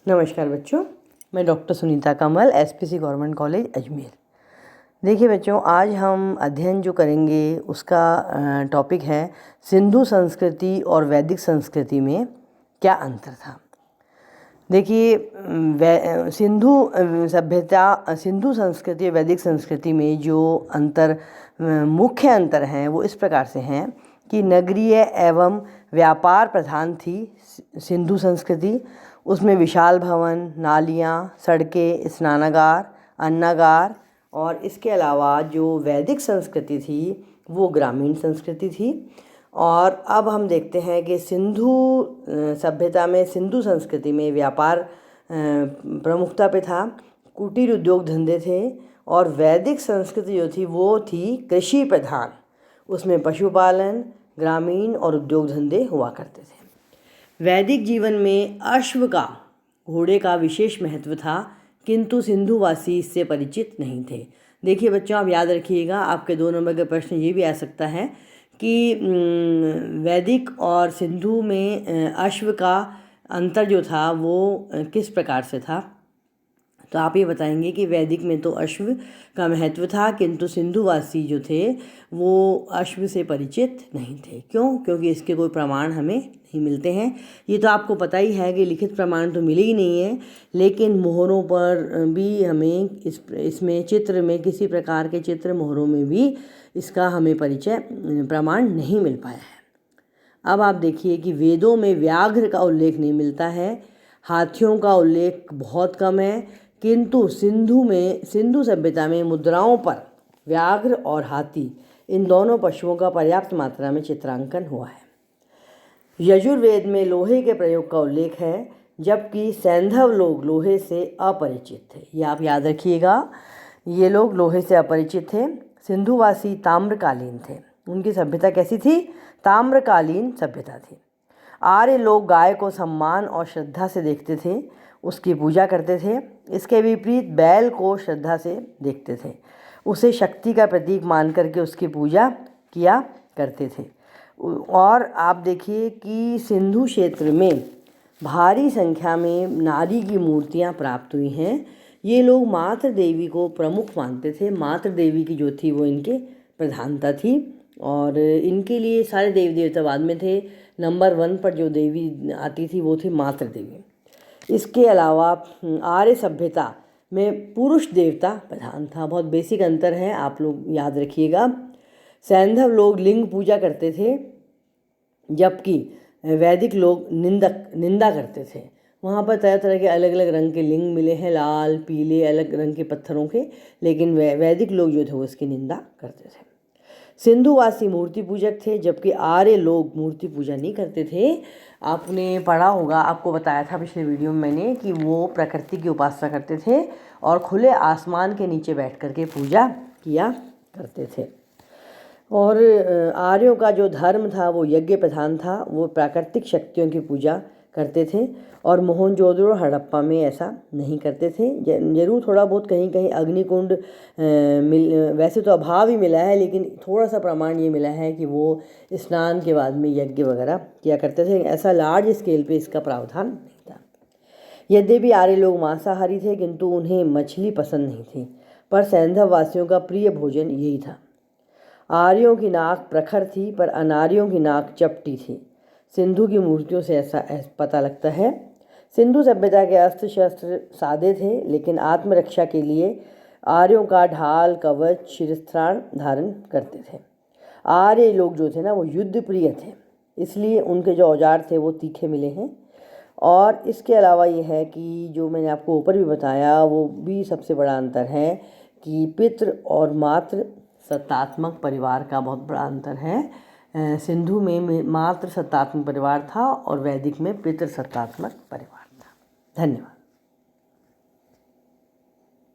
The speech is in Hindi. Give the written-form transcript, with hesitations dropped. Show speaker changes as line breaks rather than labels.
नमस्कार बच्चों, मैं डॉक्टर सुनीता कमल, एसपीसी गवर्नमेंट कॉलेज अजमेर। देखिए बच्चों, आज हम अध्ययन जो करेंगे उसका टॉपिक है सिंधु संस्कृति और वैदिक संस्कृति में क्या अंतर था। देखिए, सिंधु संस्कृति और वैदिक संस्कृति में जो मुख्य अंतर हैं वो इस प्रकार से हैं कि नगरीय एवं व्यापार प्रधान थी सिंधु संस्कृति। उसमें विशाल भवन, नालियाँ, सड़कें, स्नानागार, अन्नागार और इसके अलावा जो वैदिक संस्कृति थी वो ग्रामीण संस्कृति थी। और अब हम देखते हैं कि सिंधु सभ्यता में, सिंधु संस्कृति में व्यापार प्रमुखता पे था, कुटीर उद्योग धंधे थे। और वैदिक संस्कृति जो थी वो थी कृषि प्रधान, उसमें पशुपालन, ग्रामीण और उद्योग धंधे हुआ करते थे। वैदिक जीवन में अश्व का, घोड़े का विशेष महत्व था, किंतु सिंधुवासी इससे परिचित नहीं थे। देखिए बच्चों, आप याद रखिएगा, आपके 2 नंबर का प्रश्न ये भी आ सकता है कि वैदिक और सिंधु में अश्व का अंतर जो था वो किस प्रकार से था। तो आप ये बताएंगे कि वैदिक में तो अश्व का महत्व था, किंतु सिंधुवासी जो थे वो अश्व से परिचित नहीं थे। क्यों? क्योंकि इसके कोई प्रमाण हमें नहीं मिलते हैं। ये तो आपको पता ही है कि लिखित प्रमाण तो मिले ही नहीं है, लेकिन मोहरों पर भी हमें इसमें चित्र में, किसी प्रकार के चित्र मोहरों में भी इसका हमें परिचय, प्रमाण नहीं मिल पाया है। अब आप देखिए कि वेदों में व्याघ्र का उल्लेख नहीं मिलता है, हाथियों का उल्लेख बहुत कम है, किंतु सिंधु सभ्यता में मुद्राओं पर व्याघ्र और हाथी, इन दोनों पशुओं का पर्याप्त मात्रा में चित्रांकन हुआ है। यजुर्वेद में लोहे के प्रयोग का उल्लेख है, जबकि सैंधव लोग लोहे से अपरिचित थे। ये आप याद रखिएगा, ये लोग लोहे से अपरिचित थे। सिंधुवासी ताम्रकालीन थे। उनकी सभ्यता कैसी थी? ताम्रकालीन सभ्यता थी। आर्य लोग गाय को सम्मान और श्रद्धा से देखते थे, उसकी पूजा करते थे। इसके विपरीत बैल को श्रद्धा से देखते थे, उसे शक्ति का प्रतीक मान करके उसकी पूजा किया करते थे। और आप देखिए कि सिंधु क्षेत्र में भारी संख्या में नारी की मूर्तियां प्राप्त हुई हैं। ये लोग मातृ देवी को प्रमुख मानते थे। मातृ देवी की जो थी वो इनके प्रधानता थी, और इनके लिए सारे देवी देवता बाद में थे। नंबर 1 पर जो देवी आती थी वो थी मातृ देवी। इसके अलावा आर्य सभ्यता में पुरुष देवता प्रधान था। बहुत बेसिक अंतर है, आप लोग याद रखिएगा। सैंधव लोग लिंग पूजा करते थे, जबकि वैदिक लोग निंदा करते थे। वहाँ पर तरह तरह के अलग अलग रंग के लिंग मिले हैं, लाल, पीले, अलग रंग के पत्थरों के, लेकिन वैदिक लोग जो थे वो इसकी निंदा करते थे। सिंधुवासी मूर्ति पूजक थे, जबकि आर्य लोग मूर्ति पूजा नहीं करते थे। आपने पढ़ा होगा, आपको बताया था पिछले वीडियो में मैंने कि वो प्रकृति की उपासना करते थे और खुले आसमान के नीचे बैठ कर के पूजा किया करते थे। और आर्यों का जो धर्म था वो यज्ञ प्रधान था। वो प्राकृतिक शक्तियों की पूजा करते थे, और मोहनजोदड़ो और हड़प्पा में ऐसा नहीं करते थे। जरूर थोड़ा बहुत कहीं कहीं अग्निकुंड वैसे तो अभाव ही मिला है, लेकिन थोड़ा सा प्रमाण ये मिला है कि वो स्नान के बाद में यज्ञ वगैरह किया करते थे। ऐसा लार्ज स्केल पे इसका प्रावधान नहीं था। यद्यपि आर्य लोग मांसाहारी थे, किंतु उन्हें मछली पसंद नहीं थी, पर सैंधव वासियों का प्रिय भोजन यही था। आर्यों की नाक प्रखर थी, पर अनार्यों की नाक चपटी थी। सिंधु की मूर्तियों से ऐसा पता लगता है। सिंधु सभ्यता के अस्त्र शस्त्र सादे थे, लेकिन आत्मरक्षा के लिए आर्यों का ढाल, कवच, शिरस्त्राण धारण करते थे। आर्य लोग जो थे ना वो युद्ध प्रिय थे, इसलिए उनके जो औजार थे वो तीखे मिले हैं। और इसके अलावा ये है कि जो मैंने आपको ऊपर भी बताया, वो भी सबसे बड़ा अंतर है कि पितृ और मातृ सत्तात्मक परिवार का बहुत बड़ा अंतर है। सिंधु में मातृ सत्तात्मक परिवार था और वैदिक में पितृ सत्तात्मक परिवार था। धन्यवाद।